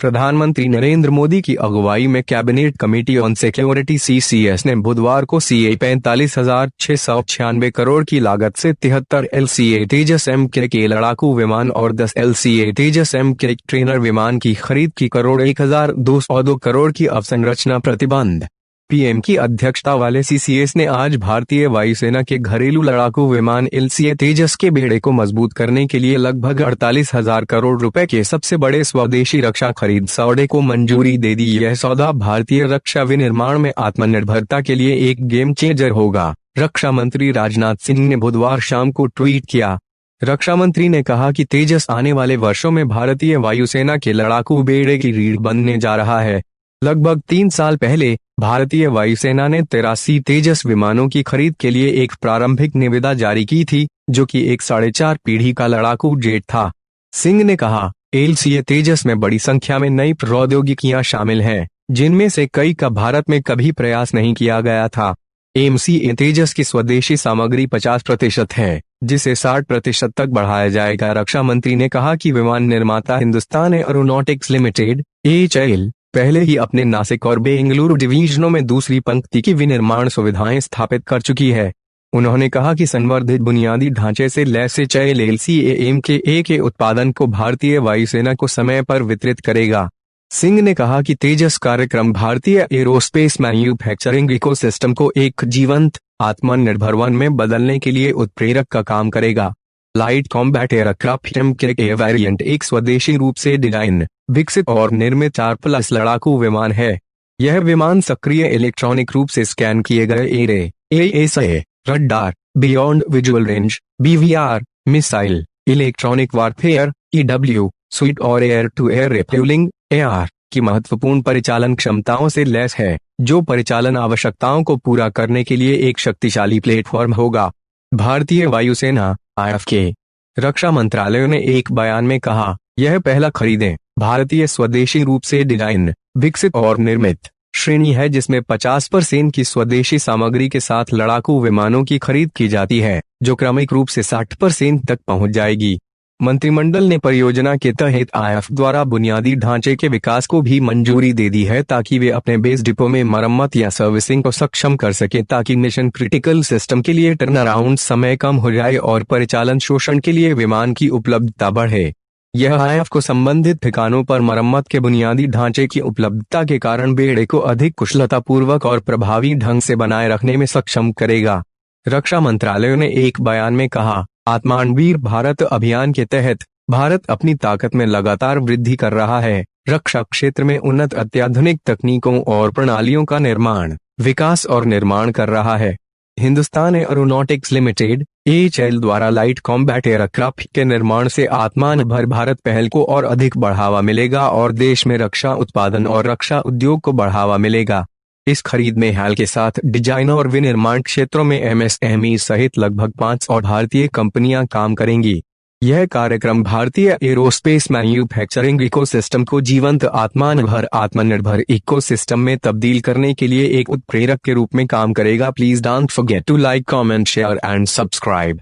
प्रधानमंत्री नरेंद्र मोदी की अगुवाई में cabinet committee on security (CCS) ने बुधवार को CA 45,696 करोड़ की लागत से 73 LCA तेजस MK के लड़ाकू विमान और 10 LCA तेजस MK ट्रेनर विमान की खरीद की करोड़ 1,202 करोड़ की अवसंरचना प्रतिबंध। पीएम की अध्यक्षता वाले CCS ने आज भारतीय वायुसेना के घरेलू लड़ाकू विमान LCA तेजस के बेड़े को मजबूत करने के लिए लगभग 48,000 करोड़ रुपए के सबसे बड़े स्वदेशी रक्षा खरीद सौदे को मंजूरी दे दी। यह सौदा भारतीय रक्षा विनिर्माण में आत्मनिर्भरता के लिए एक गेम चेंजर होगा, रक्षा मंत्री राजनाथ सिंह ने बुधवार शाम को ट्वीट किया। रक्षा मंत्री ने कहा कि तेजस आने वाले वर्षों में भारतीय वायुसेना के लड़ाकू बेड़े की रीढ़ बनने जा रहा है। लगभग 3 साल पहले भारतीय वायुसेना ने 83 तेजस विमानों की खरीद के लिए एक प्रारंभिक निविदा जारी की थी, जो कि एक 4.5 पीढ़ी का लड़ाकू जेट था। सिंह ने कहा, LCA तेजस में बड़ी संख्या में नई प्रौद्योगिकियां शामिल हैं, जिनमें से कई का भारत में कभी प्रयास नहीं किया गया था। MCA तेजस की स्वदेशी सामग्री 50% है, जिसे 60% तक बढ़ाया जाएगा। रक्षा मंत्री ने कहा कि विमान निर्माता हिंदुस्तान एरोनॉटिक्स लिमिटेड (HAL) पहले ही अपने नासिक और बेंगलुरु डिवीजनों में दूसरी पंक्ति की विनिर्माण सुविधाएं स्थापित कर चुकी है। उन्होंने कहा कि संवर्धित बुनियादी ढांचे से लैस HAL LCA MK के उत्पादन को भारतीय वायुसेना को समय पर वितरित करेगा। सिंह ने कहा कि तेजस कार्यक्रम भारतीय एरोस्पेस मैन्युफैक्चरिंग इकोसिस्टम को एक जीवंत, आत्मनिर्भर वन में बदलने के लिए उत्प्रेरक का काम करेगा। Light combat aircraft MK variant एक स्वदेशी रूप से डिजाइन, विकसित और निर्मित 4+ लड़ाकू विमान है। यह विमान सक्रिय इलेक्ट्रॉनिक रूप से स्कैन किए गए array, AESA, radar, beyond visual range (BVR), missile, electronic warfare (EW) suite और air to air refuelling (AR) की महत्वपूर्ण परिचालन क्षमताओं से लैस है, जो परिचालन आवश्यकताओं को पूरा करने के लिए एक शक्तिशाली प्लेटफॉर्म होगा। भारतीय वायुसेना (IFK) रक्षा मंत्रालय ने एक बयान में कहा, यह पहला खरीदें भारतीय स्वदेशी रूप से डिजाइन, विकसित और निर्मित श्रेणी है, जिसमें 50% की स्वदेशी सामग्री के साथ लड़ाकू विमानों की खरीद की जाती है, जो क्रमिक रूप से 60% तक पहुंच जाएगी। मंत्रिमंडल ने परियोजना के तहत IF द्वारा बुनियादी ढांचे के विकास को भी मंजूरी दे दी है, ताकि वे अपने बेस डिपो में मरम्मत या सर्विसिंग को सक्षम कर सके, ताकि मिशन क्रिटिकल सिस्टम के लिए टर्नअराउंड समय कम हो जाए और परिचालन शोषण के लिए विमान की उपलब्धता बढ़े। यह IF को संबंधित ठिकानों पर मरम्मत के बुनियादी ढांचे की उपलब्धता के कारण बेड़े को अधिक कुशलतापूर्वक और प्रभावी ढंग से बनाए रखने में सक्षम करेगा। रक्षा मंत्रालय ने एक बयान में कहा, आत्मनिर्भर भारत अभियान के तहत भारत अपनी ताकत में लगातार वृद्धि कर रहा है, रक्षा क्षेत्र में उन्नत अत्याधुनिक तकनीकों और प्रणालियों का निर्माण, विकास और निर्माण कर रहा है। हिंदुस्तान एरोनॉटिक्स लिमिटेड (HAL) द्वारा लाइट कॉम्बैट एयरक्राफ्ट के निर्माण से आत्मनिर्भर भारत पहल को और अधिक बढ़ावा मिलेगा और देश में रक्षा उत्पादन और रक्षा उद्योग को बढ़ावा मिलेगा। इस खरीद में HAL के साथ डिजाइन और विनिर्माण क्षेत्रों में MSME सहित लगभग 5 और भारतीय कंपनियां काम करेंगी। यह कार्यक्रम भारतीय एरोस्पेस मैन्युफैक्चरिंग इकोसिस्टम को जीवंत, आत्मनिर्भर इकोसिस्टम में तब्दील करने के लिए एक उत्प्रेरक के रूप में काम करेगा। Please don't forget to like, comment, share and subscribe.